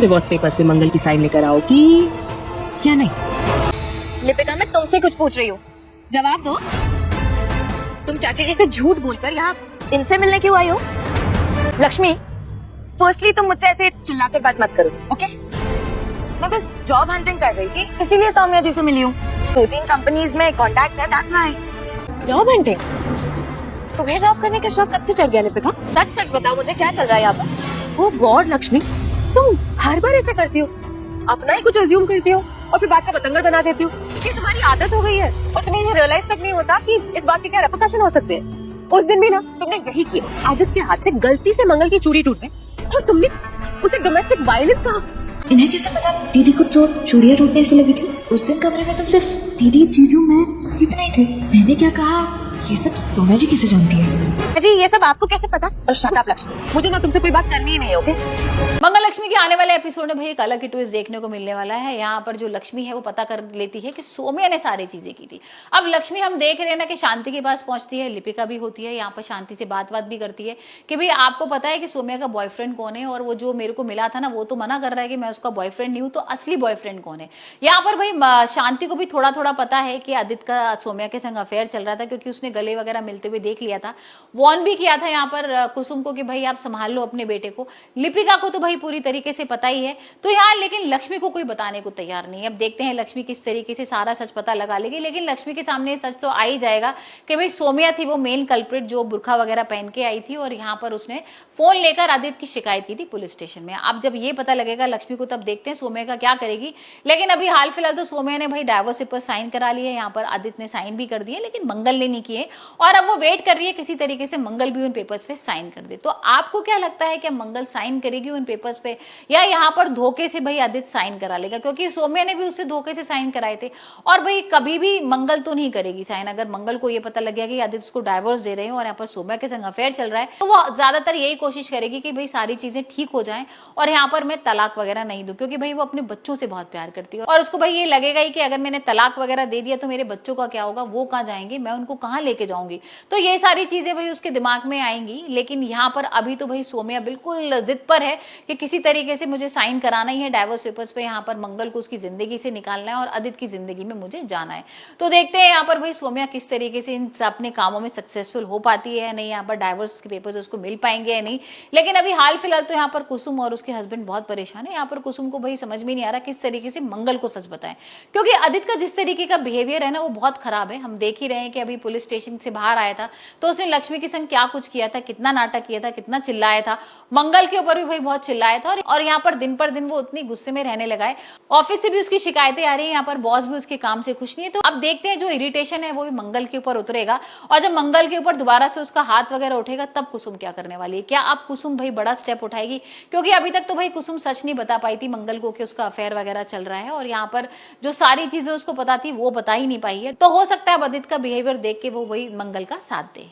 Divorce papers पे मंगल की sign लेकर आओगी या नहीं? लिपिका, मैं तुमसे कुछ पूछ रही हूँ, जवाब दो। तुम चाची जी से झूठ बोलकर यहाँ इनसे मिलने क्यों आई हो? लक्ष्मी, फर्स्टली तुम मुझसे ऐसे चिल्लाकर बात मत करो, ओके? मैं बस जॉब हंटिंग कर रही थी, इसीलिए सौम्या जी से मिली हूँ। 2-3 कंपनीज में कॉन्टैक्ट है, दैट्स व्हाई। Job hunting? तुम्हें जॉब करने का शौक कब से चढ़ गया लिपिका? सच बताओ मुझे, क्या चल रहा है यहाँ पर? ओह गॉड लक्ष्मी, तुम हर बार ऐसा करती हो, अपना ही कुछ अज्यूम करती हो और फिर बात का बतंगड़ बना देती हो। ये तुम्हारी आदत हो गई है और तुम्हें ये रियलाइज तक नहीं होता कि इस बात के क्या रेपरकशन हो सकते हैं। उस दिन भी ना तुमने यही किया, आदित्य के हाथ से गलती से मंगल की चूड़ी टूट गई और तुमने उसे डोमेस्टिक वायलेंस कहा। इन्हें कैसे पता दीदी को चोट चूड़ियां टूटने से लगी थी? उस दिन कमरे में तो सिर्फ दीदी, जीजू, मैं इतना ही थे। मैंने क्या कहा ये सब सोना जी कैसे जानती है? जी ये सब आपको कैसे पता? और शट अप लक्ष्मी, मुझे ना तुमसे कोई बात करनी ही नहीं है, ओके? मंगल लक्ष्मी के आने वाले एपिसोड में भाई एक अलग ही ट्विस्ट देखने को मिलने वाला है। यहाँ पर जो लक्ष्मी है वो पता कर लेती है कि सौम्या ने सारी चीजें की थी। अब लक्ष्मी हम देख रहे हैं ना कि शांति के पास पहुंचती है, लिपिका भी होती है यहाँ पर, शांति से बात भी करती है कि भाई आपको पता है कि सौम्या का बॉयफ्रेंड कौन है, और वो जो मेरे को मिला था ना वो तो मना कर रहा है कि मैं उसका बॉयफ्रेंड नहीं हूँ, तो असली बॉयफ्रेंड कौन है? यहाँ पर भाई शांति को भी थोड़ा थोड़ा पता है कि आदित्य का सौम्या के संग अफेयर चल रहा था, क्योंकि उसने गले वगैरह मिलते हुए देख लिया था। वॉर्न भी किया था यहाँ पर कुसुम को कि भाई आप संभाल लो अपने बेटे को। लिपिका को तो भाई पूरी तरीके से पता ही है, तो यहाँ लेकिन लक्ष्मी को कोई बताने को तैयार नहीं है। अब देखते हैं लक्ष्मी किस तरीके से सारा सच पता लगा लेगी, लेकिन लक्ष्मी के सामने सच तो आ ही जाएगा कि भाई सौम्या थी वो मेन कल्प्रिट जो बुर्खा वगैरह पहन के आई थी, और यहाँ पर उसने फोन लेकर आदित्य की शिकायत की थी पुलिस स्टेशन में। अब जब ये पता लगेगा लक्ष्मी को, तब देखते हैं सौम्या का क्या करेगी। लेकिन अभी हाल फिलहाल तो सौम्या ने भाई डाइवोर्स पेपर साइन करा लिए, यहाँ पर आदित्य ने साइन भी कर दिए, लेकिन मंगल ने नहीं किए, और अब वो वेट कर रही है किसी तरीके से मंगल भी उन पेपर्स पे साइन कर दे। तो आपको क्या लगता है कि मंगल साइन करेगी उन पेपर्स पे, या यहाँ पर धोखे से भाई आदित्य साइन करा लेगा? क्योंकि सौम्या ने भी उससे धोखे से साइन कराए थे, और भाई कभी भी मंगल तो नहीं करेगी साइन। अगर मंगल को ये पता लग गया कि आदित्य उसको डाइवोर्स दे रहे हैं और यहाँ पर सौम्या के संग अफेयर चल रहा है, तो वो ज्यादातर यही कोशिश करेगी कि भाई सारी चीजें ठीक हो जाएं और यहाँ पर मैं तलाक वगैरह नहीं दूं, क्योंकि भाई वो अपने बच्चों से बहुत प्यार करती है, और उसको भाई ये लगेगा ही कि अगर मैंने तलाक वगैरह दे दिया तो मेरे बच्चों का क्या होगा, वो कहाँ जाएंगे, मैं उनको कहाँ लेके जाऊंगी। तो ये सारी चीजें भाई उसके दिमाग में आएंगी। लेकिन यहाँ पर अभी तो भाई सौम्या बिल्कुल जिद पर है कि किसी तरीके से मुझे साइन कराना ही है डाइवोर्स पेपर्स पे, यहाँ पर मंगल को उसकी जिंदगी से निकालना है और आदित्य की जिंदगी में मुझे जाना है। तो देखते हैं यहाँ पर भाई सौम्या किस तरीके से इन अपने कामों में सक्सेसफुल हो पाती है या नहीं, यहाँ पर डाइवोर्स के पेपर्स उसको मिल पाएंगे या नहीं। लेकिन अभी हाल फिलहाल तो यहाँ पर कुसुम और उसके हस्बैंड बहुत परेशान है। यहाँ पर कुसुम को भाई समझ में नहीं आ रहा किस तरीके से मंगल को सच बताएं, क्योंकि आदित्य का जिस तरीके का बिहेवियर है ना वो बहुत खराब है। हम देख ही रहे हैं कि अभी पुलिस स्टेशन से बाहर आया था तो उसने लक्ष्मी के संग क्या कुछ किया था, कितना नाटक किया था, कितना चिल्लाया था, मंगल के ऊपर भी भाई बहुत चिल्लाया था, और यहाँ पर दिन पर दिन वो उतनी गुस्से में रहने लगा है। ऑफिस से भी उसकी शिकायतें आ रही है, यहाँ पर बॉस भी उसके काम से खुश नहीं है। तो अब देखते हैं जो इरिटेशन है वो भी मंगल के ऊपर उतरेगा, और जब मंगल के ऊपर दोबारा से उसका हाथ वगैरह उठेगा तब कुसुम क्या करने वाली है। क्या अब कुसुम भाई बड़ा स्टेप उठाएगी? क्योंकि अभी तक तो भाई कुसुम सच नहीं बता पाई थी मंगल को कि उसका अफेयर वगैरह चल रहा है, और यहाँ पर जो सारी चीजें उसको पता थी वो बता ही नहीं पाई है। तो हो सकता है आदित्य का बिहेवियर देख के वो वही मंगल का साथ दे।